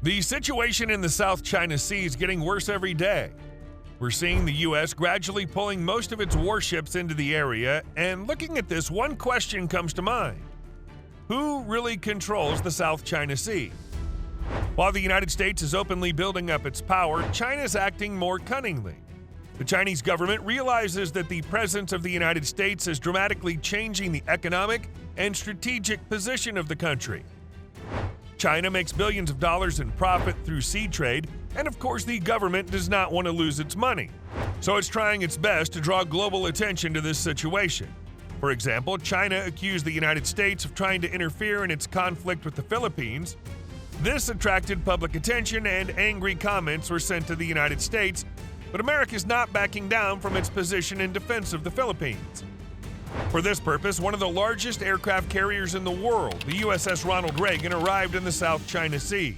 The situation in the South China Sea is getting worse every day. We're seeing the U.S. gradually pulling most of its warships into the area, and looking at this, one question comes to mind. Who really controls the South China Sea? While the United States is openly building up its power, China's acting more cunningly. The Chinese government realizes that the presence of the United States is dramatically changing the economic and strategic position of the country. China makes billions of dollars in profit through sea trade, and of course the government does not want to lose its money. So it's trying its best to draw global attention to this situation. For example, China accused the United States of trying to interfere in its conflict with the Philippines. This attracted public attention, and angry comments were sent to the United States, but America is not backing down from its position in defense of the Philippines. For this purpose, one of the largest aircraft carriers in the world, the USS Ronald Reagan, arrived in the South China Sea.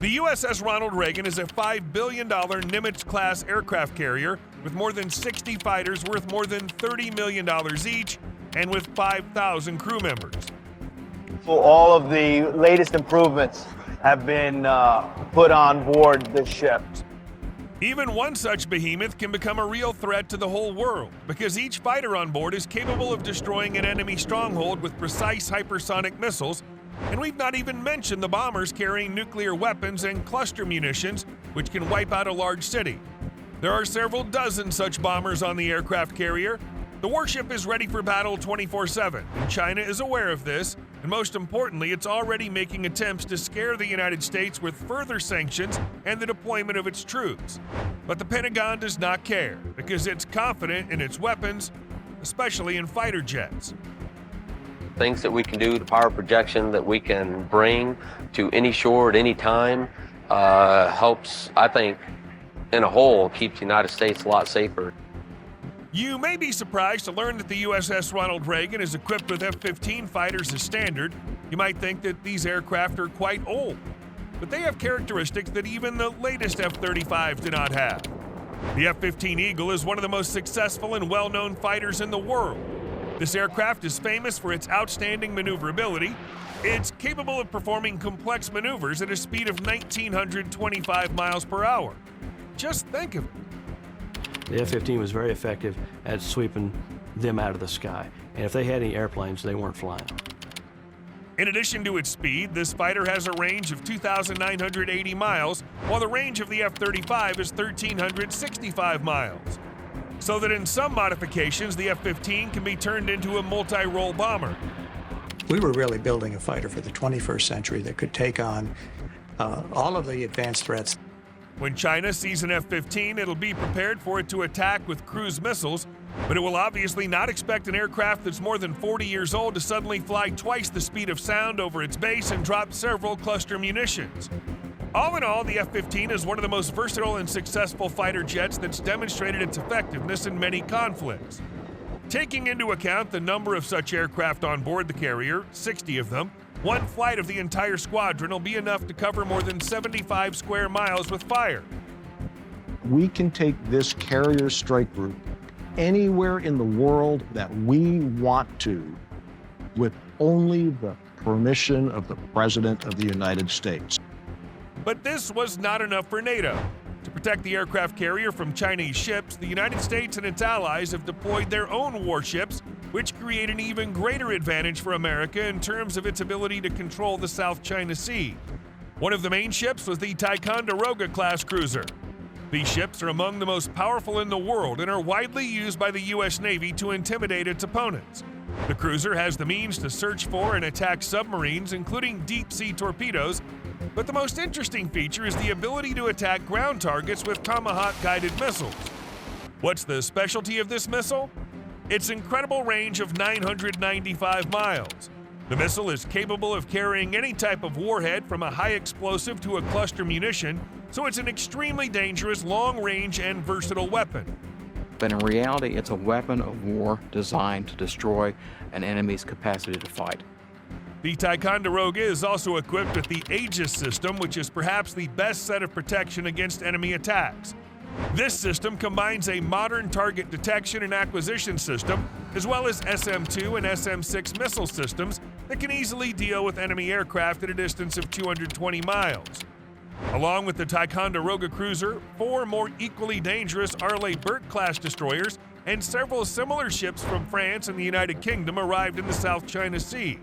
The USS Ronald Reagan is a $5 billion Nimitz-class aircraft carrier with more than 60 fighters worth more than $30 million each and with 5,000 crew members. So all of the latest improvements have been put on board this ship. Even one such behemoth can become a real threat to the whole world because each fighter on board is capable of destroying an enemy stronghold with precise hypersonic missiles, and we've not even mentioned the bombers carrying nuclear weapons and cluster munitions, which can wipe out a large city. There are several dozen such bombers on the aircraft carrier. The warship is ready for battle 24/7, and China is aware of this, and most importantly, it's already making attempts to scare the United States with further sanctions and the deployment of its troops. But the Pentagon does not care, because it's confident in its weapons, especially in fighter jets. Things that we can do, the power projection that we can bring to any shore at any time helps, I think, in a whole, keeps the United States a lot safer. You may be surprised to learn that the USS Ronald Reagan is equipped with F-15 fighters as standard. You might think that these aircraft are quite old, but they have characteristics that even the latest F-35s do not have. The F-15 Eagle is one of the most successful and well-known fighters in the world. This aircraft is famous for its outstanding maneuverability. It's capable of performing complex maneuvers at a speed of 1,925 miles per hour. Just think of it. The F-15 was very effective at sweeping them out of the sky. And if they had any airplanes, they weren't flying. In addition to its speed, this fighter has a range of 2,980 miles, while the range of the F-35 is 1,365 miles. So that in some modifications, the F-15 can be turned into a multi-role bomber. We were really building a fighter for the 21st century that could take on all of the advanced threats. When China sees an F-15, it'll be prepared for it to attack with cruise missiles, but it will obviously not expect an aircraft that's more than 40 years old to suddenly fly twice the speed of sound over its base and drop several cluster munitions. All in all, the F-15 is one of the most versatile and successful fighter jets that's demonstrated its effectiveness in many conflicts. Taking into account the number of such aircraft on board the carrier, 60 of them, one flight of the entire squadron will be enough to cover more than 75 square miles with fire. We can take this carrier strike group anywhere in the world that we want to with only the permission of the President of the United States. But this was not enough for NATO. To protect the aircraft carrier from Chinese ships, the United States and its allies have deployed their own warships, which create an even greater advantage for America in terms of its ability to control the South China Sea. One of the main ships was the Ticonderoga-class cruiser. These ships are among the most powerful in the world and are widely used by the U.S. Navy to intimidate its opponents. The cruiser has the means to search for and attack submarines, including deep-sea torpedoes, but the most interesting feature is the ability to attack ground targets with Tomahawk-guided missiles. What's the specialty of this missile? Its incredible range of 995 miles. The missile is capable of carrying any type of warhead from a high explosive to a cluster munition, so it's an extremely dangerous, long-range, and versatile weapon. But in reality, it's a weapon of war designed to destroy an enemy's capacity to fight. The Ticonderoga is also equipped with the Aegis system, which is perhaps the best set of protection against enemy attacks. This system combines a modern target detection and acquisition system, as well as SM-2 and SM-6 missile systems that can easily deal with enemy aircraft at a distance of 220 miles. Along with the Ticonderoga cruiser, 4 more equally dangerous Arleigh-Burke-class destroyers and several similar ships from France and the United Kingdom arrived in the South China Sea.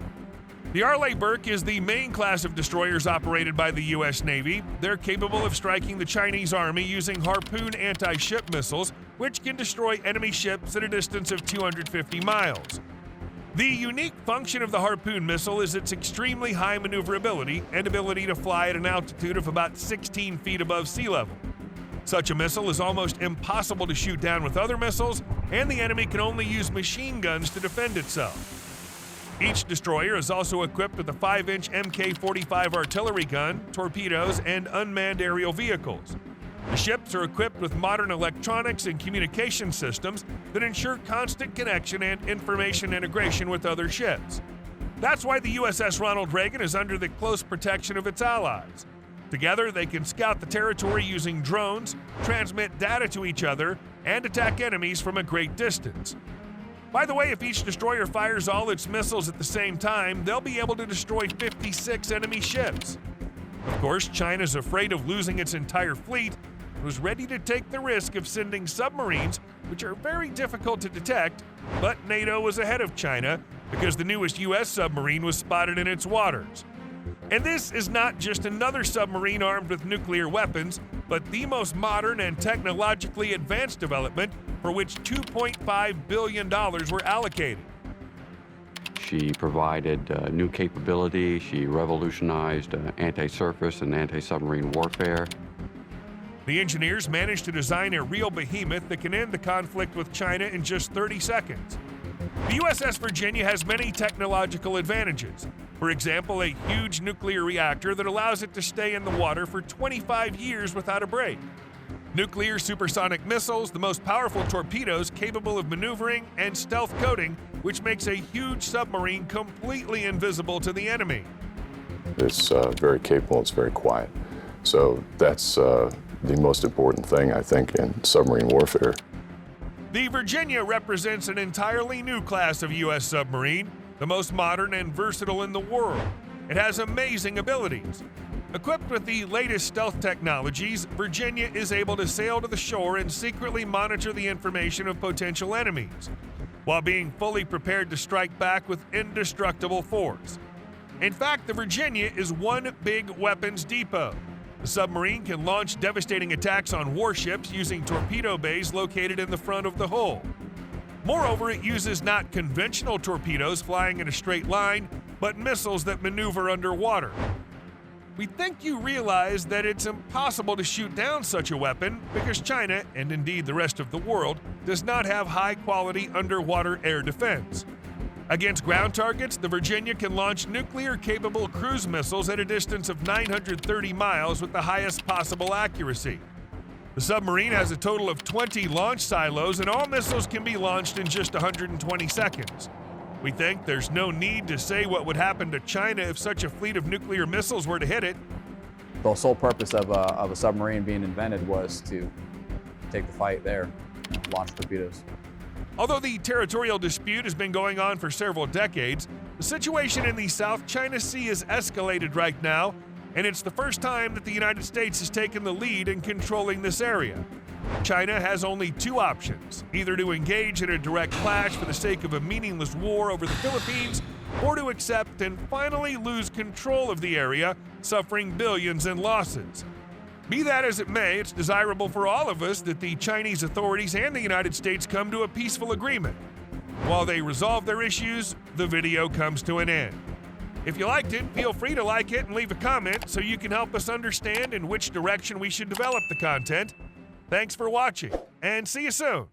The Arleigh-Burke is the main class of destroyers operated by the U.S. Navy. They're capable of striking the Chinese Army using Harpoon anti-ship missiles, which can destroy enemy ships at a distance of 250 miles. The unique function of the Harpoon missile is its extremely high maneuverability and ability to fly at an altitude of about 16 feet above sea level. Such a missile is almost impossible to shoot down with other missiles, and the enemy can only use machine guns to defend itself. Each destroyer is also equipped with a 5-inch Mk-45 artillery gun, torpedoes, and unmanned aerial vehicles. The ships are equipped with modern electronics and communication systems that ensure constant connection and information integration with other ships. That's why the USS Ronald Reagan is under the close protection of its allies. Together, they can scout the territory using drones, transmit data to each other, and attack enemies from a great distance. By the way, if each destroyer fires all its missiles at the same time, they'll be able to destroy 56 enemy ships. Of course, China's afraid of losing its entire fleet, was ready to take the risk of sending submarines, which are very difficult to detect, but NATO was ahead of China because the newest U.S. submarine was spotted in its waters. And this is not just another submarine armed with nuclear weapons, but the most modern and technologically advanced development for which $2.5 billion were allocated. She provided new capability. She revolutionized anti-surface and anti-submarine warfare. The engineers managed to design a real behemoth that can end the conflict with China in just 30 seconds. The USS Virginia has many technological advantages. For example, a huge nuclear reactor that allows it to stay in the water for 25 years without a break. Nuclear supersonic missiles, the most powerful torpedoes capable of maneuvering, and stealth coating, which makes a huge submarine completely invisible to the enemy. It's very capable, it's very quiet. So that's the most important thing, I think, in submarine warfare. The Virginia represents an entirely new class of U.S. submarine, the most modern and versatile in the world. It has amazing abilities. Equipped with the latest stealth technologies, Virginia is able to sail to the shore and secretly monitor the information of potential enemies, while being fully prepared to strike back with indestructible force. In fact, the Virginia is one big weapons depot. The submarine can launch devastating attacks on warships using torpedo bays located in the front of the hull. Moreover, it uses not conventional torpedoes flying in a straight line, but missiles that maneuver underwater. We think you realize that it's impossible to shoot down such a weapon because China, and indeed the rest of the world, does not have high-quality underwater air defense. Against ground targets, the Virginia can launch nuclear-capable cruise missiles at a distance of 930 miles with the highest possible accuracy. The submarine has a total of 20 launch silos, and all missiles can be launched in just 120 seconds. We think there's no need to say what would happen to China if such a fleet of nuclear missiles were to hit it. The sole purpose of a submarine being invented was to take the fight there, launch torpedoes. Although the territorial dispute has been going on for several decades, the situation in the South China Sea has escalated right now, and it's the first time that the United States has taken the lead in controlling this area. China has only two options, either to engage in a direct clash for the sake of a meaningless war over the Philippines, or to accept and finally lose control of the area, suffering billions in losses. Be that as it may, it's desirable for all of us that the Chinese authorities and the United States come to a peaceful agreement. While they resolve their issues, the video comes to an end. If you liked it, feel free to like it and leave a comment so you can help us understand in which direction we should develop the content. Thanks for watching, and see you soon.